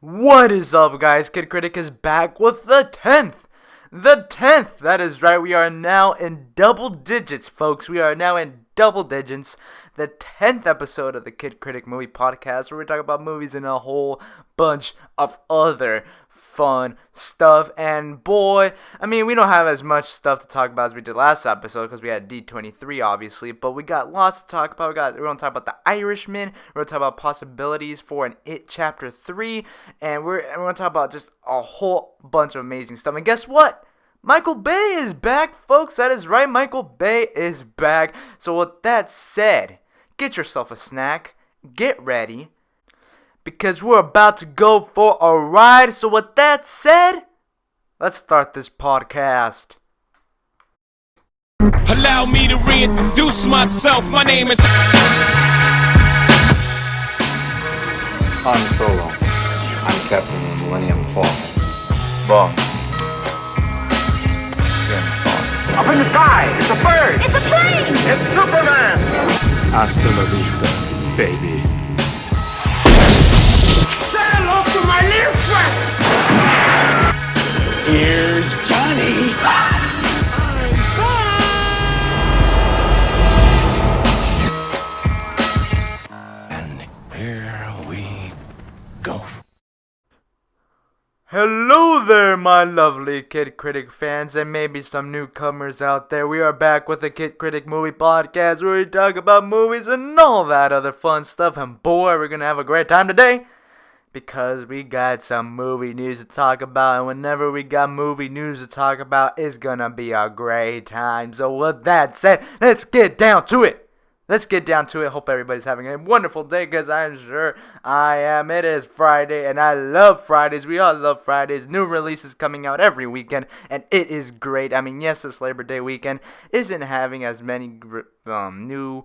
What is up, guys? Kid Kritic is back with the 10th. The 10th! That is right, we are now in double digits, folks. We are now in double digits. The 10th episode of the Kid Kritic Mvie Podcast, where we talk about movies and a whole bunch of other fun stuff. And boy, we don't have as much stuff to talk about as we did last episode because we had D23 obviously, but we got lots to talk about. We're going to talk about the Irishman, we're going to talk about possibilities for an It Chapter 3, and we're going to talk about just a whole bunch of amazing stuff. And guess what? Michael Bay is back, folks. That is right, Michael Bay is back. So with that said, get yourself a snack, get ready, because we're about to go for a ride. So with that said, let's start this podcast. Allow me to reintroduce myself. My name is Han Solo. I'm Captain of the Millennium Falcon. Bond. Up in the sky, it's a bird! It's a plane! It's Superman! Hasta la vista, baby. Say hello to my little friend! Here's Johnny. and here we go. Hello there, my lovely Kid Kritic fans, and maybe some newcomers out there. We are back with the Kid Kritic Mvie Podcast, where we talk about movies and all that other fun stuff. And boy, we're gonna have a great time today, because we got some movie news to talk about. And whenever we got movie news to talk about, it's gonna be a great time. So with that said, let's get down to it. Hope everybody's having a wonderful day, because I'm sure I am. It is Friday, and I love Fridays. We all love Fridays. New releases coming out every weekend, and it is great. Yes, this Labor Day weekend isn't having as many new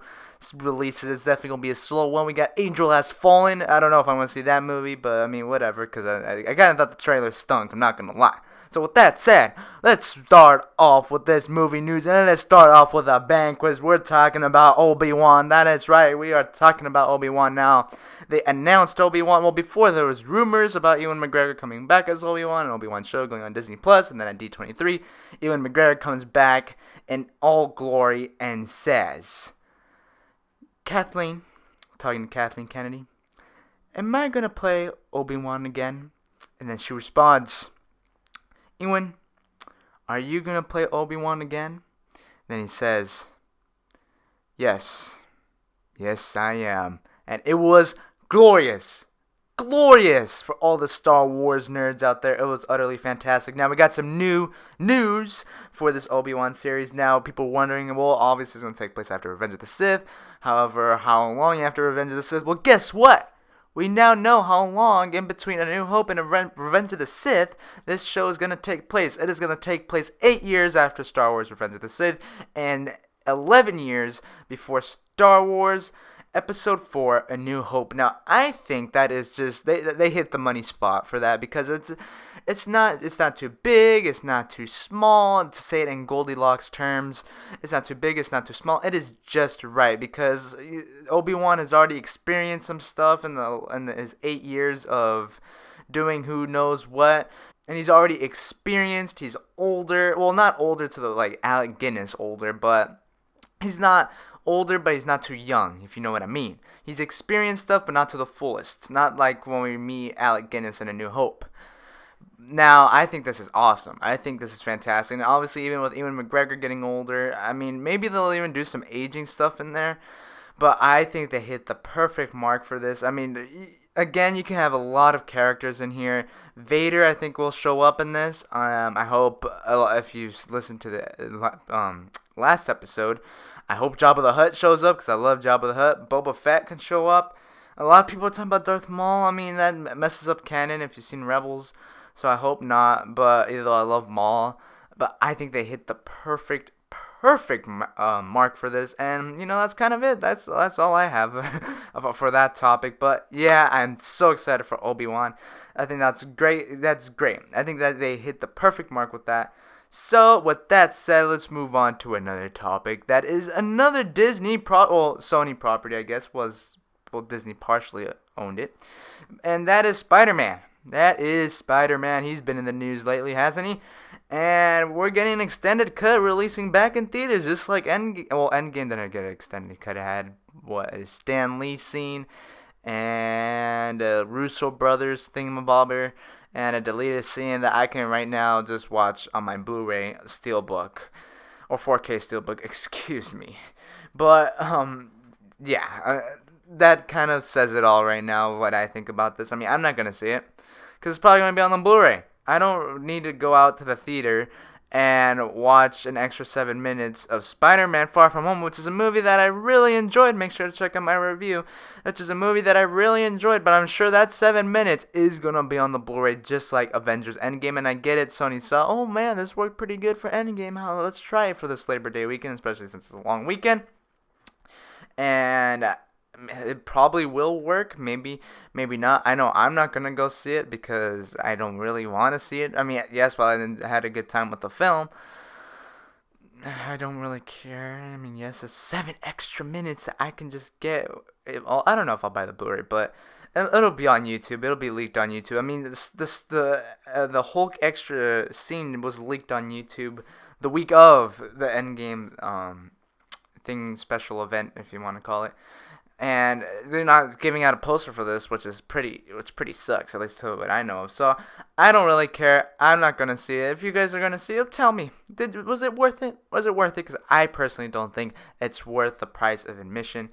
releases. It's definitely going to be a slow one. We got Angel Has Fallen. I don't know if I want to see that movie, but whatever, because I kind of thought the trailer stunk. I'm not going to lie. So with that said, let's start off with this movie news, and let's start off with a bang, because we're talking about Obi Wan. That is right, we are talking about Obi Wan now. They announced Obi Wan, well, before there was rumors about Ewan McGregor coming back as Obi Wan, an Obi Wan show going on Disney Plus, and then at D23, Ewan McGregor comes back in all glory and says, talking to Kathleen Kennedy, am I gonna play Obi Wan again? And then she responds, Ewan, are you going to play Obi Wan again? Then he says, yes, I am. And it was glorious for all the Star Wars nerds out there. It was utterly fantastic. Now we got some new news for this Obi-Wan series. Now people wondering, well, obviously it's going to take place after Revenge of the Sith. However, how long after Revenge of the Sith? Well, guess what? We now know how long in between A New Hope and Revenge of the Sith this show is going to take place. It is going to take place 8 years after Star Wars Revenge of the Sith and 11 years before Star Wars Episode 4 A New Hope. Now, I think that is just, they hit the money spot for that, because it's not too big, it's not too small. To say it in Goldilocks terms, it's not too big, it's not too small. It is just right, because Obi-Wan has already experienced some stuff in his 8 years of doing who knows what. And he's already experienced, he's older. Well, not older to the, like, Alec Guinness older, but he's not older, but he's not too young, if you know what I mean. He's experienced stuff, but not to the fullest. Not like when we meet Alec Guinness in A New Hope. Now, I think this is awesome. I think this is fantastic. And obviously, even with Ewan McGregor getting older, maybe they'll even do some aging stuff in there. But I think they hit the perfect mark for this. Again, you can have a lot of characters in here. Vader, I think, will show up in this. I hope, if you listened to the last episode, I hope Jabba the Hutt shows up, because I love Jabba the Hutt. Boba Fett can show up. A lot of people are talking about Darth Maul. That messes up canon if you've seen Rebels, so I hope not. But either I love Maul, but I think they hit the perfect mark for this. And that's kind of it. That's all I have for that topic. But yeah, I'm so excited for Obi-Wan. I think that's great. I think that they hit the perfect mark with that. So, with that said, let's move on to another topic. That is another Sony property, I guess, Disney partially owned it. And that is Spider-Man. That is Spider-Man. He's been in the news lately, hasn't he? And we're getting an extended cut releasing back in theaters, just like Endgame. Well, Endgame didn't get an extended cut. It had, a Stan Lee scene and a Russo brothers thingamabobber and a deleted scene that I can right now just watch on my Blu-ray Steelbook. Or 4K Steelbook, excuse me. But, that kind of says it all right now, what I think about this. I mean, I'm not going to see it, because it's probably going to be on the Blu-ray. I don't need to go out to the theater and watch an extra 7 minutes of Spider-Man Far From Home, which is a movie that I really enjoyed. Make sure to check out my review, which is a movie that I really enjoyed, but I'm sure that 7 minutes is going to be on the Blu-ray just like Avengers Endgame, and I get it. Sony saw, oh man, this worked pretty good for Endgame. Let's try it for this Labor Day weekend, especially since it's a long weekend. And it probably will work, maybe not. I know I'm not gonna go see it because I don't really want to see it. I mean, yes, while I had a good time with the film, I don't really care. I mean, yes, it's 7 extra minutes that I can just get. I don't know if I'll buy the Blu-ray, but it'll be on YouTube. It'll be leaked on YouTube. I mean, the Hulk extra scene was leaked on YouTube the week of the Endgame special event, if you want to call it. And they're not giving out a poster for this, which pretty sucks, at least to what I know of. So I don't really care. I'm not gonna see it. If you guys are gonna see it, tell me. Was it worth it? Was it worth it? Because I personally don't think it's worth the price of admission.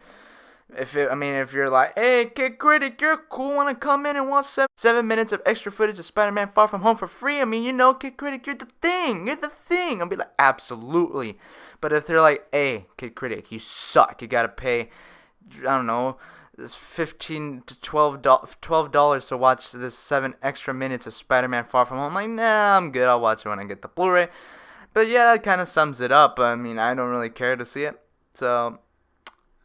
If you're like, hey, Kid Kritic, you're cool, wanna come in and watch 7 minutes of extra footage of Spider-Man Far From Home for free? I mean, Kid Kritic, you're the thing. I'll be like, absolutely. But if they're like, hey, Kid Kritic, you suck, you gotta pay, I don't know, $15 to $12 to watch this 7 extra minutes of Spider-Man Far From Home. I'm like, nah, I'm good. I'll watch it when I get the Blu-ray. But yeah, that kind of sums it up. I mean, I don't really care to see it. So,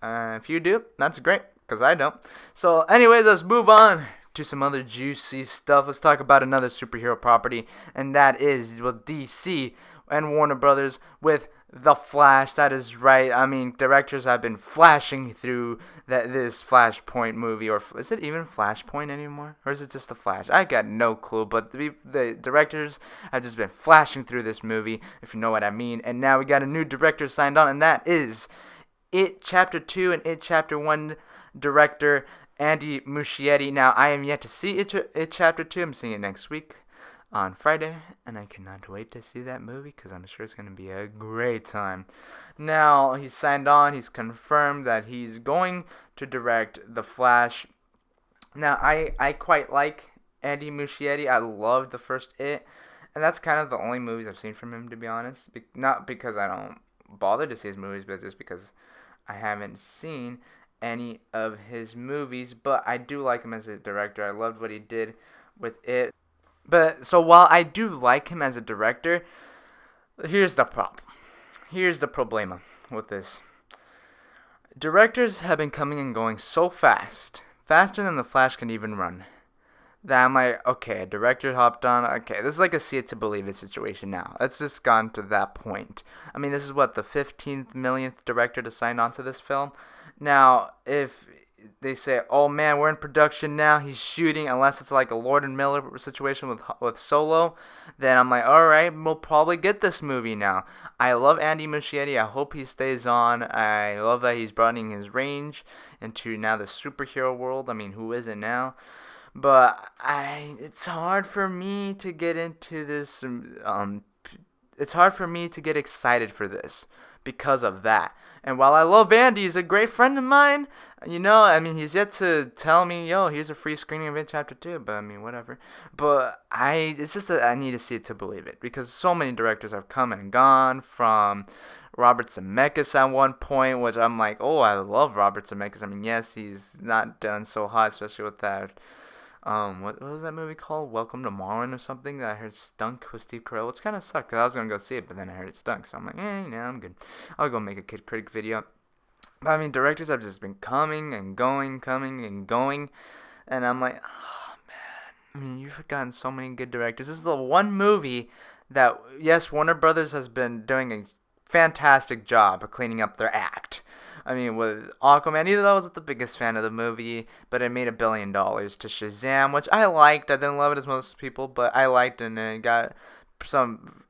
if you do, that's great, because I don't. So, anyways, let's move on to some other juicy stuff. Let's talk about another superhero property, and that is, DC and Warner Brothers with The Flash. That is right. I mean, directors have been flashing through this Flashpoint movie, or is it even Flashpoint anymore? Or is it just The Flash? I got no clue, but the directors have just been flashing through this movie, if you know what I mean. And now we got a new director signed on, and that is It Chapter 2 and It Chapter 1 director Andy Muschietti. Now, I am yet to see It Chapter 2. I'm seeing it next week on Friday, and I cannot wait to see that movie, because I'm sure it's going to be a great time. Now, he's signed on. He's confirmed that he's going to direct The Flash. Now, I quite like Andy Muschietti. I loved the first It, and that's kind of the only movies I've seen from him, to be honest. Not because I don't bother to see his movies, but just because I haven't seen any of his movies. But I do like him as a director. I loved what he did with It. But, so while I do like him as a director, here's the problem. Here's the problema with this. Directors have been coming and going so fast, faster than the Flash can even run, that I'm like, okay, a director hopped on, okay, this is like a see it to believe it situation now. It's just gone to that point. I mean, this is what, the 15th millionth director to sign on to this film? Now, if they say, oh man, we're in production now, he's shooting, unless it's like a Lord and Miller situation with Solo, then I'm like, alright, we'll probably get this movie now. I love Andy Muschietti. I hope he stays on. I love that he's broadening his range into now the superhero world. I mean, who isn't now? But it's hard for me to get into this, it's hard for me to get excited for this because of that. And while I love Andy, he's a great friend of mine, he's yet to tell me, yo, here's a free screening of It Chapter 2, but I mean, whatever. But it's just that I need to see it to believe it, because so many directors have come and gone, from Robert Zemeckis at one point, which I'm like, oh, I love Robert Zemeckis. I mean, yes, he's not done so hot, especially with that, what was that movie called? Welcome to Marwen or something that I heard stunk with Steve Carell, which kind of sucked, because I was going to go see it, but then I heard it stunk, so I'm like, I'm good. I'll go make a Kid Kritic video. But I mean, directors have just been coming and going, and I'm like, oh man, I mean, you've gotten so many good directors. This is the one movie that, yes, Warner Brothers has been doing a fantastic job of cleaning up their act. I mean, with Aquaman, either I wasn't the biggest fan of the movie, but it made $1 billion to Shazam, which I liked. I didn't love it as most people, but I liked it, and it got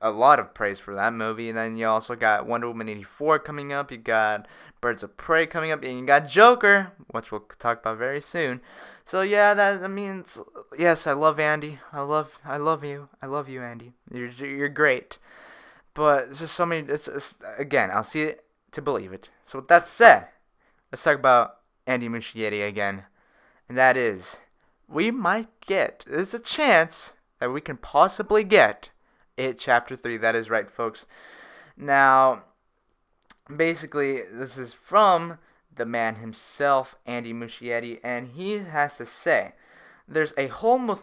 a lot of praise for that movie. And then you also got Wonder Woman 84 coming up. You got Birds of Prey coming up, and you got Joker, which we'll talk about very soon. So yeah, yes, I love Andy. I love you. I love you, Andy. You're great. But it's just so many. Again, I'll see it to believe it. So with that said, let's talk about Andy Muschietti again, and that is, there's a chance that we can possibly get It Chapter 3. That is right, folks. Now, basically, this is from the man himself, Andy Muschietti, and he has to say, there's a whole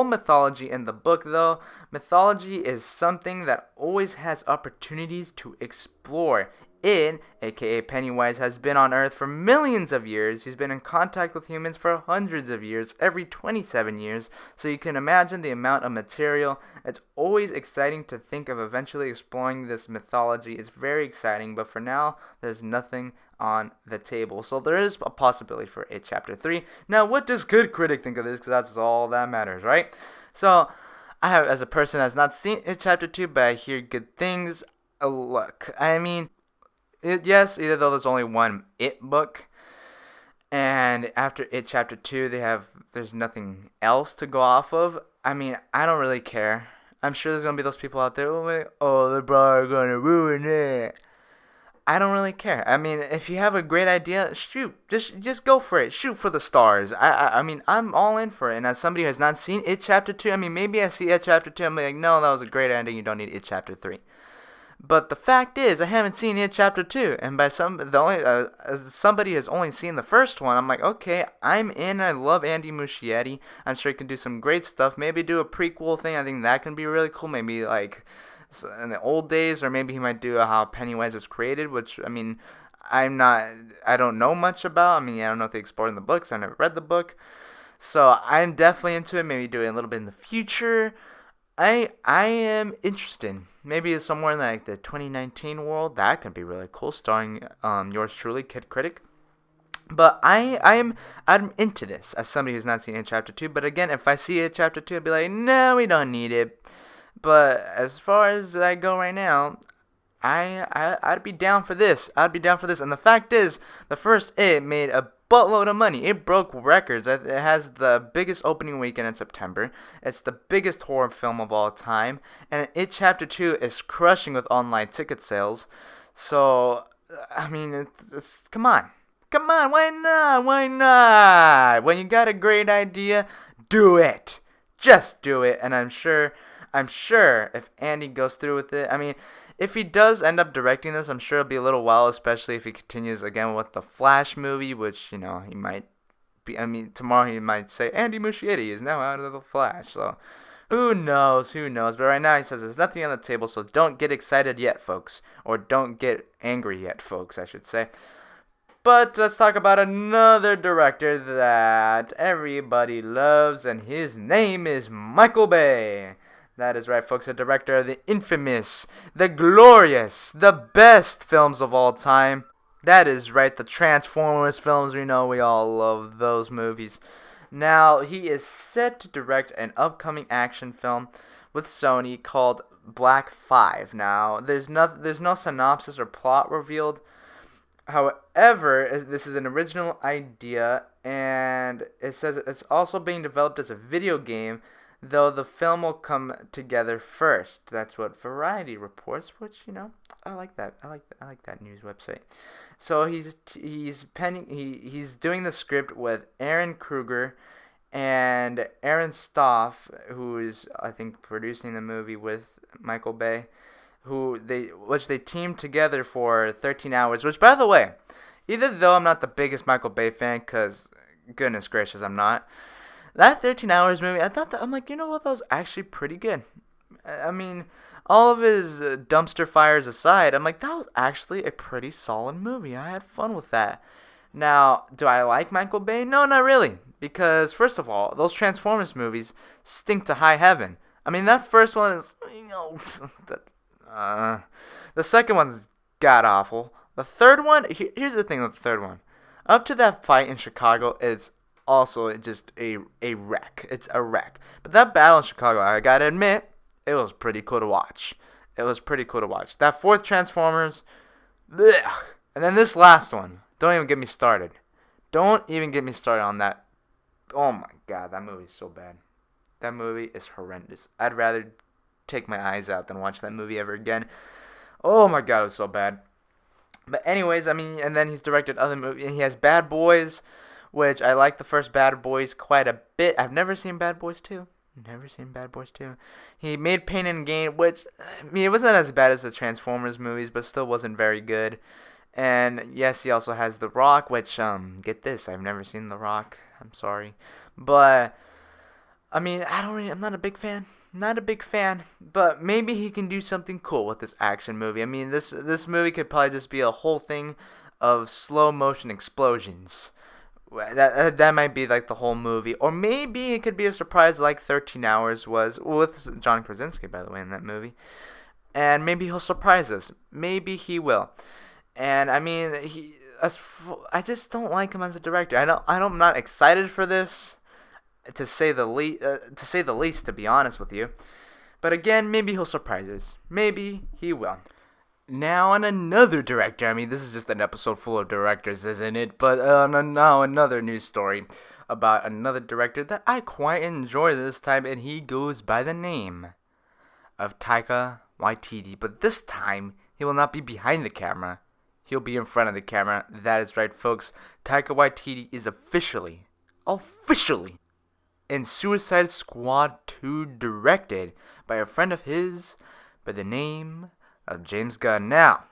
mythology in the book, though. Mythology is something that always has opportunities to explore. Id, aka Pennywise, has been on Earth for millions of years. He's been in contact with humans for hundreds of years, every 27 years, so you can imagine the amount of material. It's always exciting to think of eventually exploring this mythology. It's very exciting, but for now, there's nothing on the table. So there is a possibility for It Chapter 3. Now, what does Kid Kritic think of this? Because that's all that matters, right? So, I have, as a person that has not seen It Chapter 2, but I hear good things. Look, I mean, yes, either though there's only one It book, and after It Chapter 2, there's nothing else to go off of. I mean, I don't really care. I'm sure there's gonna be those people out there who are like, oh, they're probably gonna ruin it. I don't really care. I mean, if you have a great idea, shoot. Just go for it. Shoot for the stars. I mean, I'm all in for it. And as somebody who has not seen It Chapter 2, I mean, maybe I see It Chapter 2, I'm like, no, that was a great ending. You don't need It Chapter 3. But the fact is, I haven't seen It Chapter 2. And as somebody has only seen the first one, I'm like, okay, I'm in. I love Andy Muschietti. I'm sure he can do some great stuff. Maybe do a prequel thing. I think that can be really cool. Maybe, like, in the old days, or maybe he might do how Pennywise was created, which, I mean, I don't know much about. I mean, I don't know if they explored in the books. I never read the book. So I'm definitely into it. Maybe do it a little bit in the future. I am interested. Maybe it's somewhere in like the 2019 world. That could be really cool, starring yours truly, Kid Kritic. But I'm into this as somebody who's not seen It Chapter 2. But again, if I see It Chapter 2, I'd be like, no, we don't need it. But as far as I go right now, I'd be down for this. And the fact is, the first It made a buttload of money. It broke records. It has the biggest opening weekend in September. It's the biggest horror film of all time. And It Chapter 2 is crushing with online ticket sales. So, I mean, it's come on, why not? When you got a great idea, do it. Just do it. And I'm sure if Andy goes through with it, I mean, if he does end up directing this, I'm sure it'll be a little while, especially if he continues again with the Flash movie, which, you know, he might be, I mean, tomorrow he might say, Andy Muschietti is now out of the Flash, so who knows, but right now he says there's nothing on the table, so don't get excited yet, folks, or don't get angry yet, folks, I should say. But let's talk about another director that everybody loves, and his name is Michael Bay. That is right, folks, the director of the infamous, the glorious, the best films of all time. That is right, the Transformers films. We know we all love those movies. Now, he is set to direct an upcoming action film with Sony called Black 5. Now, there's no synopsis or plot revealed. However, this is an original idea, and it says it's also being developed as a video game, though the film will come together first. That's what Variety reports, which, you know, I like that. I like that news website. So he's doing the script with Aaron Kruger and Aaron Stoff, who is, I think, producing the movie with Michael Bay, which they teamed together for 13 Hours, which, by the way, even though I'm not the biggest Michael Bay fan, because goodness gracious, I'm not, that 13 Hours movie, I'm like, you know what, that was actually pretty good. I mean, all of his dumpster fires aside, I'm like, that was actually a pretty solid movie. I had fun with that. Now, do I like Michael Bay? No, not really. Because, first of all, those Transformers movies stink to high heaven. I mean, that first one is, you know, the second one's god-awful. The third one, here's the thing with the third one. Up to that fight in Chicago, it's also just a wreck. It's a wreck. But that battle in Chicago, I gotta admit, it was pretty cool to watch. That fourth Transformers, blech. And then this last one, don't even get me started. Don't even get me started on that. Oh my god, that movie is so bad. That movie is horrendous. I'd rather take my eyes out than watch that movie ever again. Oh my god, it was so bad. But anyways, I mean, and then he's directed other movies. He has Bad Boys, which I like the first Bad Boys quite a bit. I've never seen Bad Boys 2. He made Pain and Gain, which, I mean, it wasn't as bad as the Transformers movies, but still wasn't very good. And yes, he also has The Rock, which, get this, I've never seen The Rock. I'm sorry. But, I mean, I'm not a big fan. But maybe he can do something cool with this action movie. I mean, this movie could probably just be a whole thing of slow motion explosions. That might be like the whole movie. Or maybe it could be a surprise like 13 Hours was, with John Krasinski, by the way, in that movie. And maybe he'll surprise us. Maybe he will. And I mean, I just don't like him as a director. I'm not excited for this, to say the least, to be honest with you. But again, maybe he'll surprise us. Maybe he will. Now on another director. I mean, this is just an episode full of directors, isn't it? But now another news story about another director that I quite enjoy this time, and he goes by the name of Taika Waititi. But this time, he will not be behind the camera. He'll be in front of the camera. That is right, folks. Taika Waititi is officially in Suicide Squad 2, directed by a friend of his by the name of James Gunn. Now,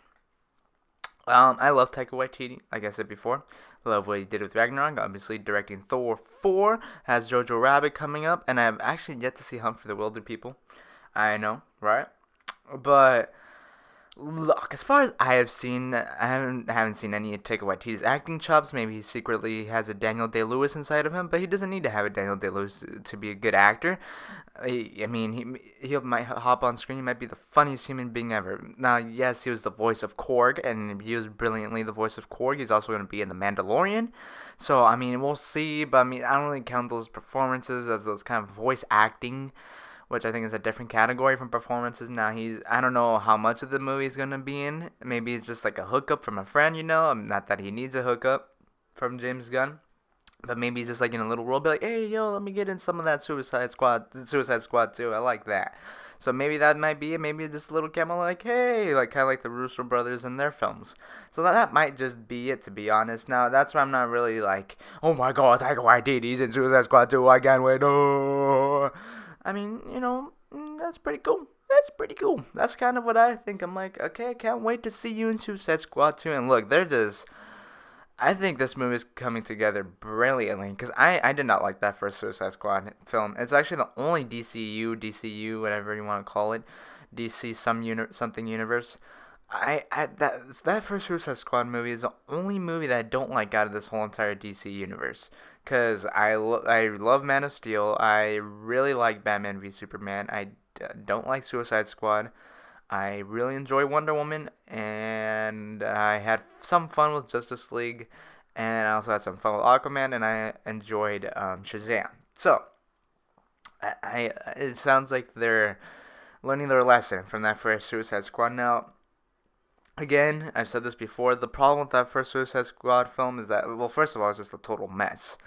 I love Taika Waititi, like I said before. I love what he did with Ragnarok, obviously directing Thor 4, has Jojo Rabbit coming up, and I've actually yet to see Hunt for the Wilder People. I know, right? But look, as far as I have seen, I haven't seen any of Taika Waititi's acting chops. Maybe he secretly has a Daniel Day-Lewis inside of him, but he doesn't need to have a Daniel Day-Lewis to be a good actor. I mean, he might hop on screen. He might be the funniest human being ever. Now, yes, he was the voice of Korg, and he was brilliantly the voice of Korg. He's also going to be in The Mandalorian. So, I mean, we'll see, but I mean, I don't really count those performances as those kind of voice acting, which I think is a different category from performances. Now, I don't know how much of the movie he's going to be in. Maybe it's just like a hookup from a friend, Not that he needs a hookup from James Gunn. But maybe he's just like in a little role, be like, hey, yo, let me get in some of that Suicide Squad 2. I like that. So maybe that might be it. Maybe just a little cameo like, hey, like kind of like the Russo brothers in their films. So that might just be it, to be honest. Now, that's why I'm not really like, oh my god, Taika Waititi's in Suicide Squad 2. I can't wait. Oh. I mean, that's pretty cool. That's kind of what I think. I'm like, okay, I can't wait to see you in Suicide Squad 2. And look, I think this movie is coming together brilliantly, because I did not like that first Suicide Squad film. It's actually the only DCU, whatever you want to call it, DC something universe. That first Suicide Squad movie is the only movie that I don't like out of this whole entire DC universe. Because I love Man of Steel. I really like Batman v Superman. I don't like Suicide Squad. I really enjoy Wonder Woman, and I had some fun with Justice League, and I also had some fun with Aquaman, and I enjoyed Shazam. So, it sounds like they're learning their lesson from that first Suicide Squad. Now, again, I've said this before, the problem with that first Suicide Squad film is that, well, first of all, it's just a total mess.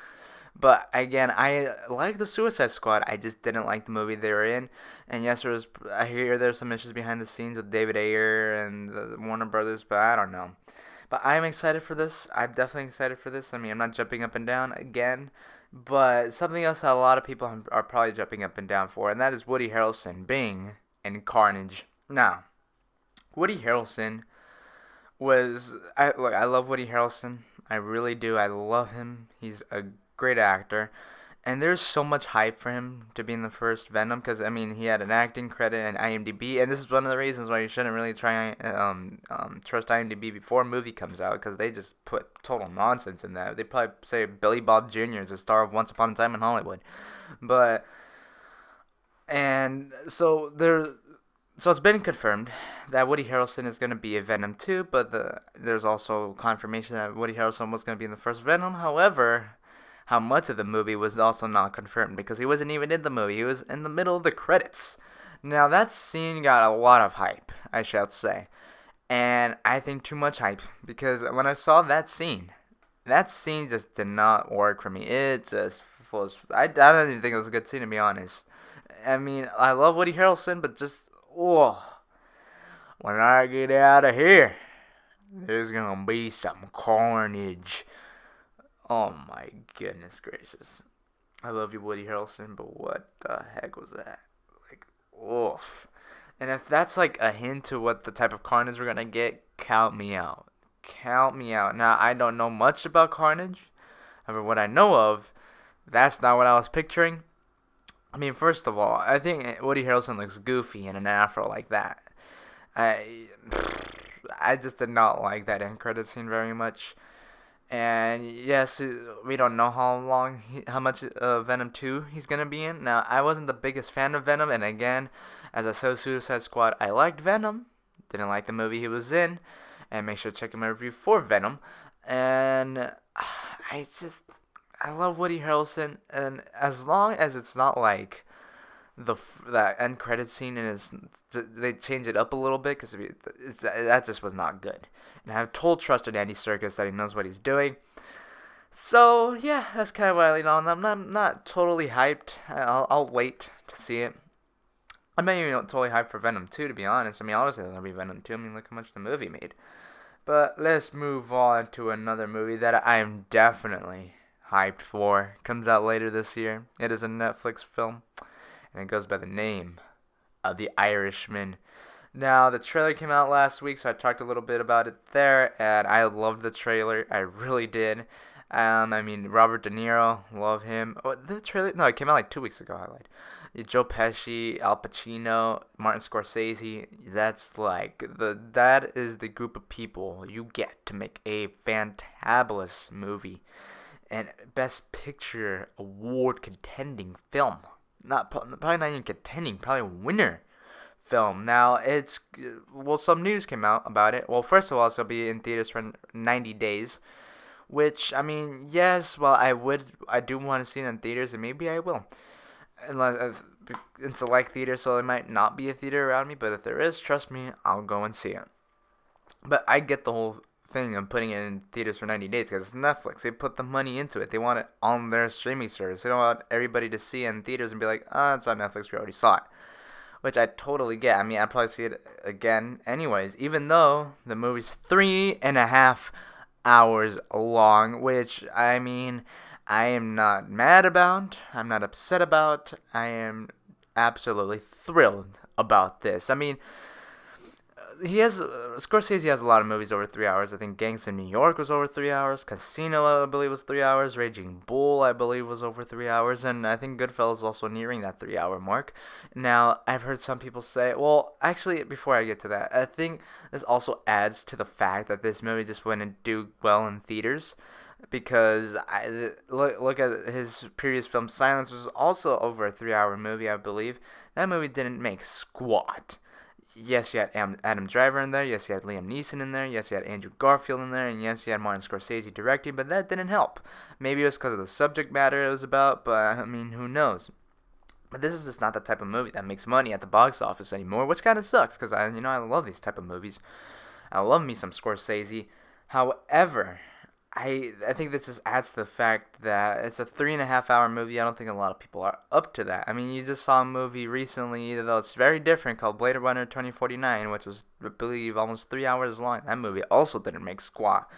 But again, I like the Suicide Squad. I just didn't like the movie they were in. And yes, I hear there's some issues behind the scenes with David Ayer and the Warner Brothers, but I don't know. But I'm excited for this. I'm definitely excited for this. I mean, I'm not jumping up and down again, but something else that a lot of people are probably jumping up and down for, and that is Woody Harrelson being in Carnage. Now, Woody Harrelson I love Woody Harrelson. I really do. I love him. He's a great actor, and there's so much hype for him to be in the first Venom, because I mean, he had an acting credit in IMDb, and this is one of the reasons why you shouldn't really try trust IMDb before a movie comes out, because they just put total nonsense in that. They probably say Billy Bob Jr. is a star of Once Upon a Time in Hollywood, and so So it's been confirmed that Woody Harrelson is going to be in Venom 2, but there's also confirmation that Woody Harrelson was going to be in the first Venom. However, how much of the movie was also not confirmed because he wasn't even in the movie. He was in the middle of the credits. Now, that scene got a lot of hype, I shall say. And I think too much hype because when I saw that scene just did not work for me. It just was... I don't even think it was a good scene, to be honest. I mean, I love Woody Harrelson, but just... Oh, when I get out of here, there's gonna be some carnage. Oh my goodness gracious. I love you, Woody Harrelson, but what the heck was that? Like, oof. And if that's like a hint to what the type of carnage we're gonna get, count me out. Count me out. Now, I don't know much about Carnage. However, what I know of, that's not what I was picturing. I mean, first of all, I think Woody Harrelson looks goofy in an afro like that. I just did not like that end credit scene very much. And yes, we don't know how much Venom 2 he's gonna be in. Now, I wasn't the biggest fan of Venom, and again, as I said, Suicide Squad, I liked Venom. Didn't like the movie he was in, and make sure to check my review for Venom. And I love Woody Harrelson, and as long as it's not like that end credit scene and they change it up a little bit because that just was not good. And I have trusted Andy Serkis that he knows what he's doing. So yeah, that's kind of why I'm not totally hyped. I'll wait to see it. I'm not even totally hyped for Venom 2, to be honest. I mean, obviously there'll be Venom 2. I mean, look how much the movie made. But let's move on to another movie that I am definitely hyped for. Comes out later this year. It is a Netflix film, and it goes by the name of The Irishman. Now, the trailer came out last week, so I talked a little bit about it there, and I loved the trailer. I really did. I mean, Robert De Niro, love him. Oh, the trailer? No, it came out like 2 weeks ago. I lied. Joe Pesci, Al Pacino, Martin Scorsese. That is the group of people you get to make a fantabulous movie. And Best Picture award contending film. Probably not even contending, probably winner film. Now, some news came out about it. Well, first of all, it's going to be in theaters for 90 days. Which, I mean, yes, well, I do want to see it in theaters, and maybe I will. Unless in select theaters, so there might not be a theater around me, but if there is, trust me, I'll go and see it. But I get the whole thing of putting it in theaters for 90 days because it's Netflix. They put the money into it. They want it on their streaming service. They don't want everybody to see it in theaters and be like, it's on Netflix, we already saw it. Which I totally get. I mean, I'd probably see it again anyways, even though the movie's 3.5 hours long, which, I mean, I am not mad about, I'm not upset about, I am absolutely thrilled about this. I mean, Scorsese has a lot of movies over 3 hours. I think Gangs of New York was over 3 hours, Casino, I believe, was 3 hours, Raging Bull, I believe, was over 3 hours, and I think Goodfellas is also nearing that 3 hour mark. Now, I've heard some people say, well, actually, before I get to that, I think this also adds to the fact that this movie just wouldn't do well in theaters. Because I look at his previous film, Silence, was also over a 3 hour movie, I believe. That movie didn't make squat. Yes, you had Adam Driver in there. Yes, you had Liam Neeson in there. Yes, you had Andrew Garfield in there. And yes, you had Martin Scorsese directing, but that didn't help. Maybe it was because of the subject matter it was about, but I mean, who knows? But this is just not the type of movie that makes money at the box office anymore, which kind of sucks because I love these type of movies. I love me some Scorsese. However, I think this just adds to the fact that it's a 3.5 hour movie. I don't think a lot of people are up to that. I mean, you just saw a movie recently, though it's very different, called Blade Runner 2049, which was, I believe, almost 3 hours long. That movie also didn't make squat,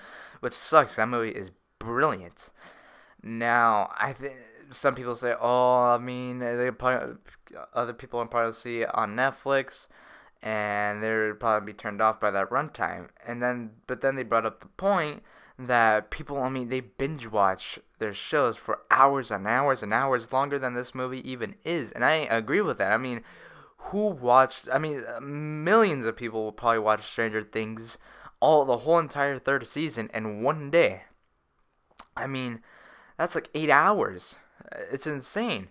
which sucks. That movie is brilliant. Now, I think some people say, other people will probably see it on Netflix, and they would probably be turned off by that runtime. But then they brought up the point that people, they binge watch their shows for hours and hours and hours, longer than this movie even is. And I agree with that. I mean, millions of people will probably watch Stranger Things the whole entire third season in one day. I mean, that's like 8 hours. It's insane.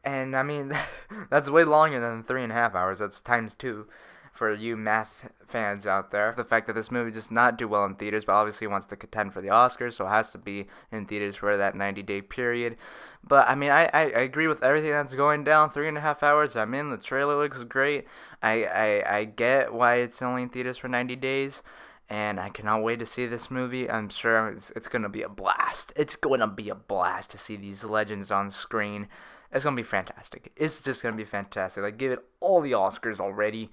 And I mean, that's way longer than 3.5 hours. That's times 2 for you math fans out there. The fact that this movie does not do well in theaters, but obviously wants to contend for the Oscars, so it has to be in theaters for that 90-day period. But I mean, I agree with everything that's going down. 3.5 hours. I mean, the trailer looks great. I get why it's only in theaters for 90 days. And I cannot wait to see this movie. I'm sure it's going to be a blast. It's going to be a blast to see these legends on screen. It's going to be fantastic. It's just going to be fantastic. Like, give it all the Oscars already.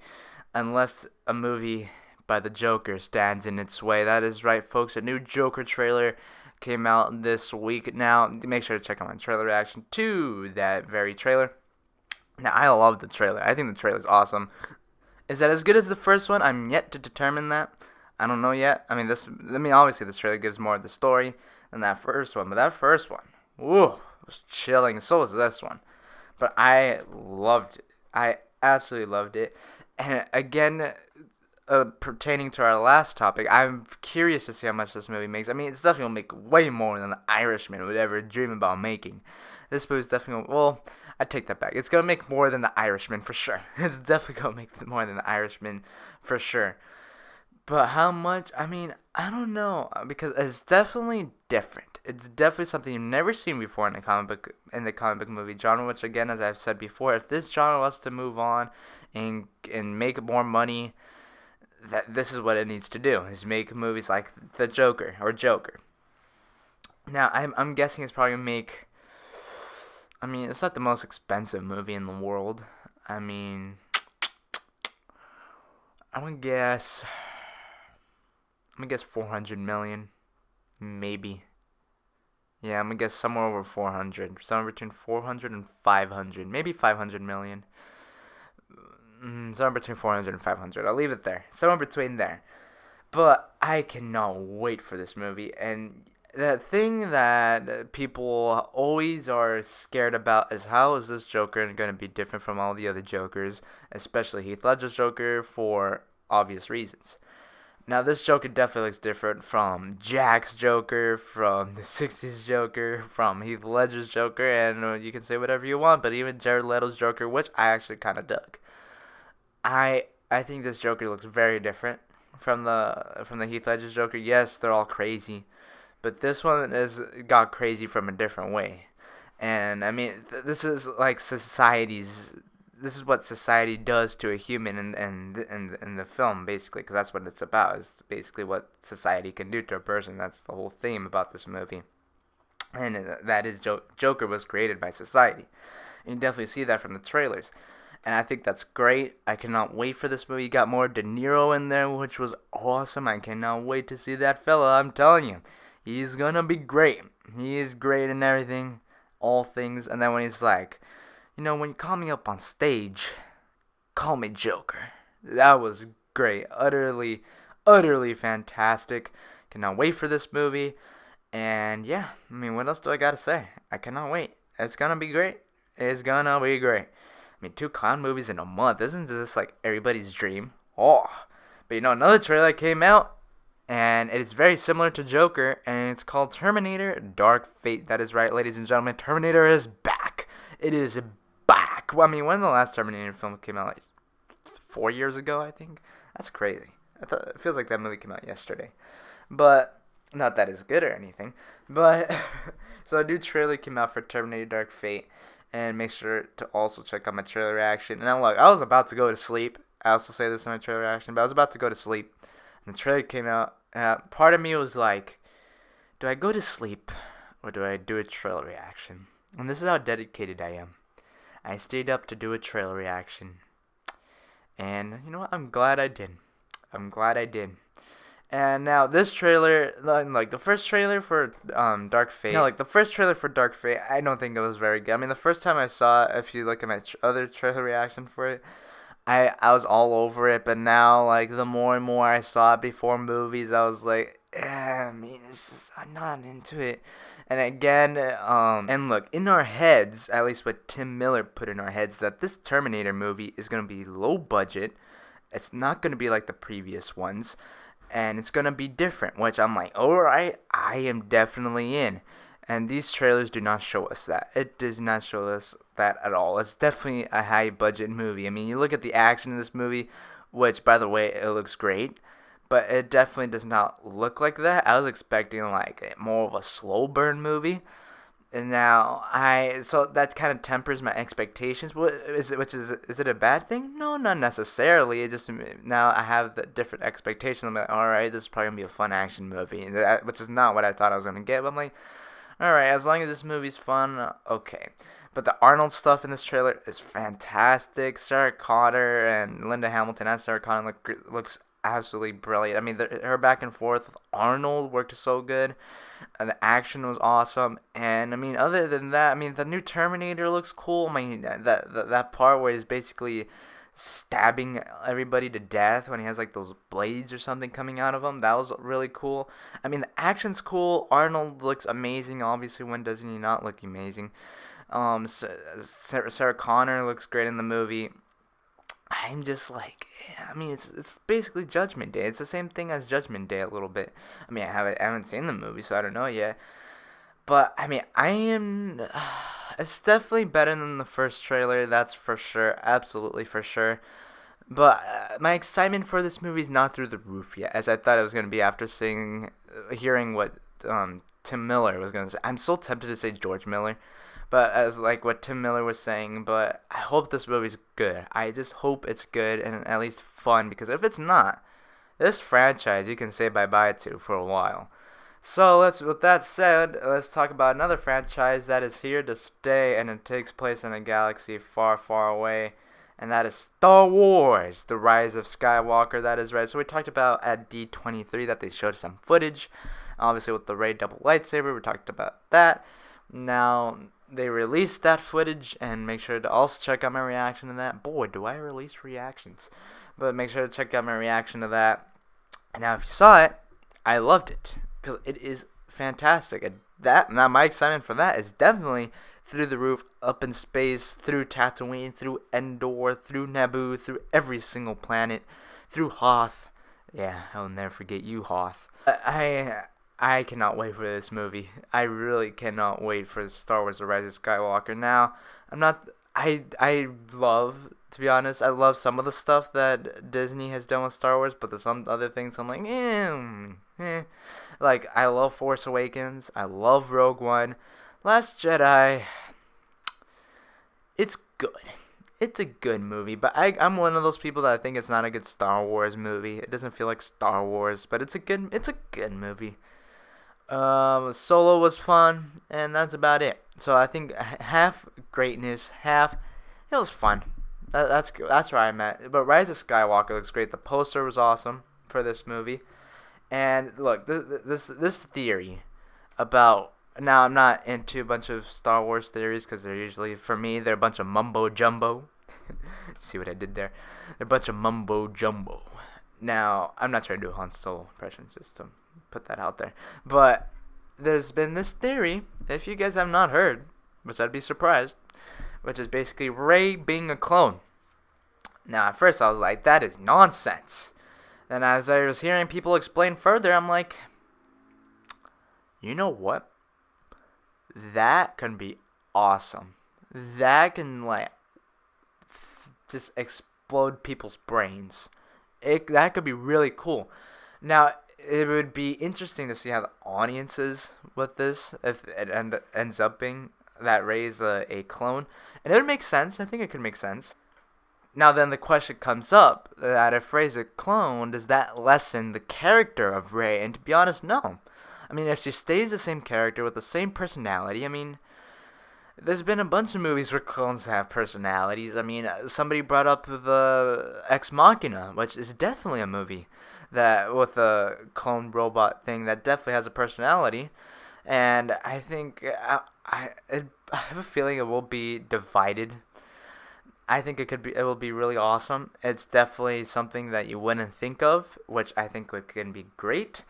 Unless a movie by the Joker stands in its way. That is right, folks. A new Joker trailer came out this week. Now, make sure to check out my trailer reaction to that very trailer. Now, I love the trailer. I think the trailer is awesome. Is that as good as the first one? I'm yet to determine that. I don't know yet. Obviously this trailer gives more of the story than that first one. But that first one, was chilling. So was this one. But I loved it. I absolutely loved it. And again, pertaining to our last topic, I'm curious to see how much this movie makes. I mean, it's definitely going to make way more than The Irishman would ever dream about making. This movie's definitely I take that back. It's going to make more than The Irishman for sure. It's definitely going to make more than The Irishman for sure. But how much? I mean, I don't know, because it's definitely different. It's definitely something you've never seen before in the comic book movie genre. Which, again, as I've said before, if this genre wants to move on and make more money, this is what it needs to do: is make movies like the Joker or Joker. Now, I'm guessing it's probably gonna make. I mean, it's not the most expensive movie in the world. I mean, I'm gonna guess 400 million, maybe. Yeah, I'm gonna guess somewhere over 400, somewhere between 400 and 500, maybe 500 million. Somewhere between 400 and 500. I'll leave it there. Somewhere between there. But I cannot wait for this movie. And the thing that people always are scared about is, how is this Joker going to be different from all the other Jokers, especially Heath Ledger's Joker, for obvious reasons. Now, this Joker definitely looks different from Jack's Joker, from the 60s Joker, from Heath Ledger's Joker, and you can say whatever you want, but even Jared Leto's Joker, which I actually kind of dug. I think this Joker looks very different from the Heath Ledger's Joker. Yes, they're all crazy, but this one got crazy from a different way. And I mean, this is like this is what society does to a human in the film, basically, because that's what it's about. Is basically what society can do to a person. That's the whole theme about this movie, and that is Joker was created by society. And you definitely see that from the trailers. And I think that's great. I cannot wait for this movie. You got more De Niro in there, which was awesome. I cannot wait to see that fella. I'm telling you, he's gonna be great. He is great in everything, all things. And then when he's like, when you call me up on stage, call me Joker. That was great. Utterly, utterly fantastic. Cannot wait for this movie. And yeah, I mean, what else do I gotta say? I cannot wait. It's gonna be great. It's gonna be great. I mean, 2 clown movies in a month. Isn't this like everybody's dream? Oh. But another trailer came out, and it is very similar to Joker, and it's called Terminator Dark Fate. That is right, ladies and gentlemen. Terminator is back. It is back. Well, I mean, when the last Terminator film came out? Like 4 years ago, I think? That's crazy. It feels like that movie came out yesterday. But, not that it's good or anything. But, so a new trailer came out for Terminator Dark Fate. And make sure to also check out my trailer reaction. And look, I was about to go to sleep. I also say this in my trailer reaction, but I was about to go to sleep. And the trailer came out. Part of me was like, do I go to sleep or do I do a trailer reaction? And this is how dedicated I am. I stayed up to do a trailer reaction. And you know what? I'm glad I did. And now this trailer, like the first trailer for Dark Fate. The first trailer for Dark Fate, I don't think it was very good. I mean, the first time I saw it, if you look at my other trailer reaction for it, I was all over it. But now, like, the more and more I saw it before movies, I was like, I'm not into it. And again, and look, in our heads, at least what Tim Miller put in our heads, that this Terminator movie is going to be low budget. It's not going to be like the previous ones. And it's going to be different, which I'm like, alright, I am definitely in. And these trailers do not show us that. It does not show us that at all. It's definitely a high budget movie. I mean, you look at the action in this movie, which, by the way, it looks great, but it definitely does not look like that. I was expecting like more of a slow burn movie. And now so that kind of tempers my expectations. Is it a bad thing? No, not necessarily. It just, now I have the different expectations. I'm like, all right, this is probably gonna be a fun action movie, which is not what I thought I was gonna get. But I'm like, all right, as long as this movie's fun, okay. But the Arnold stuff in this trailer is fantastic. Sarah Connor and Linda Hamilton as Sarah Connor looks absolutely brilliant. I mean, her back and forth with Arnold worked so good. And the action was awesome. And, I mean, other than that, I mean, the new Terminator looks cool. I mean, that part where he's basically stabbing everybody to death when he has, like, those blades or something coming out of him, that was really cool. I mean, the action's cool. Arnold looks amazing. Obviously, when doesn't he not look amazing? Sarah Connor looks great in the movie. I'm just like, I mean, it's basically Judgment Day. It's the same thing as Judgment Day a little bit. I mean, I haven't seen the movie, so I don't know yet. But, I mean, it's definitely better than the first trailer, that's for sure, absolutely for sure. But my excitement for this movie is not through the roof yet, as I thought it was going to be after hearing what Tim Miller was going to say. I'm so tempted to say George Miller. But as like what Tim Miller was saying, but I hope this movie's good. I just hope it's good and at least fun, because if it's not, this franchise you can say bye-bye to for a while. So with that said, let's talk about another franchise that is here to stay, and it takes place in a galaxy far, far away, and that is Star Wars: The Rise of Skywalker. That is right. So we talked about at D23 that they showed some footage, obviously with the Rey double lightsaber. We talked about that. Now they released that footage, and make sure to also check out my reaction to that. Boy, do I release reactions. But make sure to check out my reaction to that. And now if you saw it, I loved it, because it is fantastic. Now my excitement for that is definitely through the roof, up in space, through Tatooine, through Endor, through Naboo, through every single planet, through Hoth. Yeah, I'll never forget you, Hoth. I cannot wait for this movie. I really cannot wait for Star Wars: The Rise of Skywalker. Now, I love, to be honest, I love some of the stuff that Disney has done with Star Wars, but there's some other things I'm like, Like, I love Force Awakens. I love Rogue One. Last Jedi, it's good. It's a good movie, but I'm one of those people that I think it's not a good Star Wars movie. It doesn't feel like Star Wars, but it's a good movie. Solo was fun, and that's about it. So I think half greatness, half it was fun. That's where I'm at. But Rise of Skywalker looks great. The poster was awesome for this movie. And look, this theory about, now I'm not into a bunch of Star Wars theories, because they're usually, for me, they're a bunch of mumbo jumbo. See what I did there? They're a bunch of mumbo jumbo. Now, I'm not trying to do a Han Solo impression, just to put that out there. But there's been this theory, if you guys have not heard, which I'd be surprised, which is basically Rey being a clone. Now, at first I was like, that is nonsense. Then as I was hearing people explain further, I'm like, you know what? That can be awesome. That can, like, just explode people's brains. That could be really cool. Now, it would be interesting to see how the audience is with this, if it ends up being that Rey's a clone. And it would make sense. I think it could make sense. Now then the question comes up, that if Rey's a clone, does that lessen the character of Rey? And to be honest, no. I mean, if she stays the same character with the same personality, I mean, there's been a bunch of movies where clones have personalities. I mean, somebody brought up the Ex Machina, which is definitely a movie that with a clone robot thing that definitely has a personality. And I think I have a feeling it will be divided. I think it will be really awesome. It's definitely something that you wouldn't think of, which I think can be great.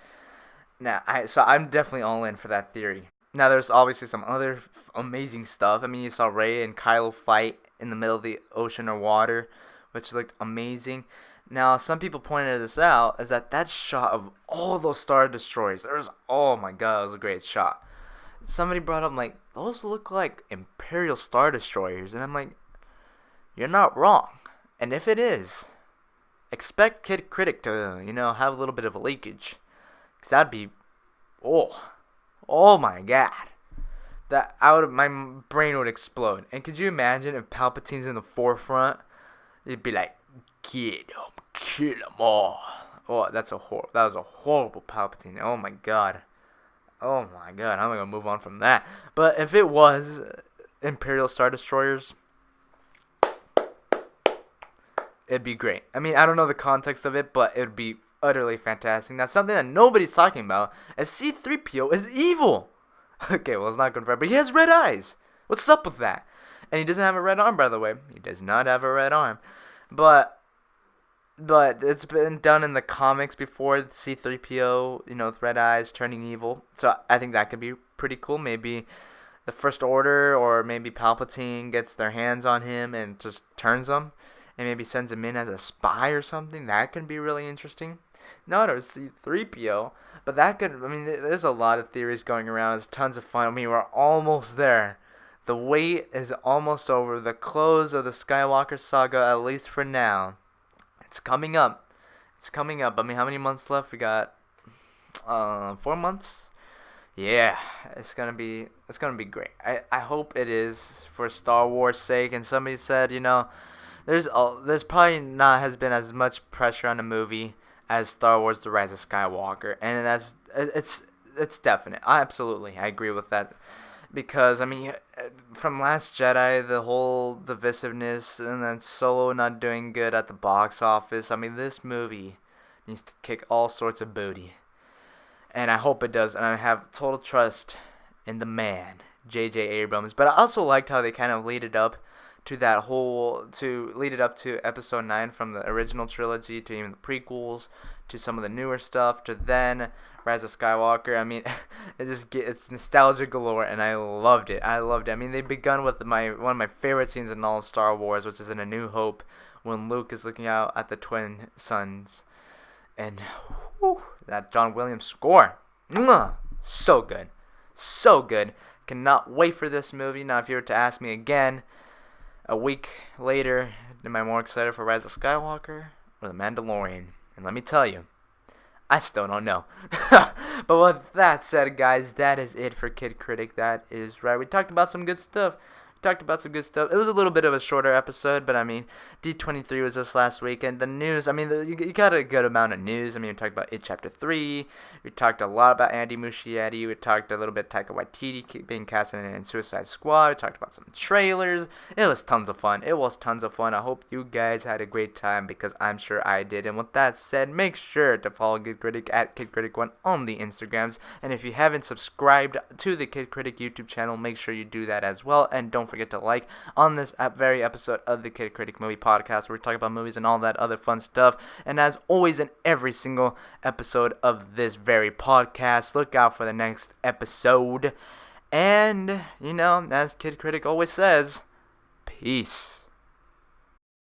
Now, so I'm definitely all in for that theory. Now, there's obviously some other amazing stuff. I mean, you saw Rey and Kylo fight in the middle of the ocean or water, which looked amazing. Now, some people pointed this out, is that shot of all those Star Destroyers, oh my god, it was a great shot. somebody brought up, like, those look like Imperial Star Destroyers. And I'm like, you're not wrong. And if it is, expect Kid Kritic to, have a little bit of a leakage. Because that'd be, oh my god. My brain would explode. And could you imagine if Palpatine's in the forefront? It'd be like, kill them all. Oh, that was a horrible Palpatine. Oh my god. I'm gonna move on from that. But if it was Imperial Star Destroyers, it'd be great. I mean, I don't know the context of it, but it'd be utterly fantastic. Now, something that nobody's talking about is C-3PO is evil. Okay, well, it's not confirmed, but he has red eyes. What's up with that? And he doesn't have a red arm, by the way. He does not have a red arm. But it's been done in the comics before, C-3PO, with red eyes turning evil. So I think that could be pretty cool. Maybe the First Order or maybe Palpatine gets their hands on him and just turns him. And maybe sends him in as a spy or something. That could be really interesting. Not a C-3PO, but there's a lot of theories going around. It's tons of fun. I mean, we're almost there. The wait is almost over. The close of the Skywalker saga, at least for now. It's coming up. I mean, how many months left? We got 4 months. Yeah, it's gonna be great. I hope it is for Star Wars' sake. And somebody said, there's probably not has been as much pressure on the movie as Star Wars: The Rise of Skywalker, and it's definite. I agree with that, because I mean, from Last Jedi, the whole divisiveness, and then Solo not doing good at the box office. I mean, this movie needs to kick all sorts of booty, and I hope it does. And I have total trust in the man, J.J. Abrams. But I also liked how they kind of lead it up to episode 9, from the original trilogy to even the prequels to some of the newer stuff to then Rise of Skywalker. I mean, it's nostalgia galore, and I loved it. I mean, they've begun with one of my favorite scenes in all of Star Wars, which is in A New Hope, when Luke is looking out at the twin suns, and that John Williams score, so good. Cannot wait for this movie. Now, if you were to ask me again a week later, am I more excited for Rise of Skywalker or The Mandalorian? And let me tell you, I still don't know. But with that said, guys, that is it for Kid Kritic. That is right. We talked about some good stuff. It was a little bit of a shorter episode, but I mean, D23 was this last week, and the news, I mean, you got a good amount of news. I mean, we talked about It Chapter 3, we talked a lot about Andy Muschietti, we talked a little bit Taika Waititi being casted in Suicide Squad, we talked about some trailers. It was tons of fun. I hope you guys had a great time, because I'm sure I did. And with that said, make sure to follow Kid Kritic at Kid Kritic 1 on the Instagrams, and if you haven't subscribed to the Kid Kritic YouTube channel, make sure you do that as well, and don't forget to like on this very episode of the Kid Kritic Movie Podcast, where we talk about movies and all that other fun stuff. And as always, in every single episode of this very podcast, look out for the next episode. And, as Kid Kritic always says, peace.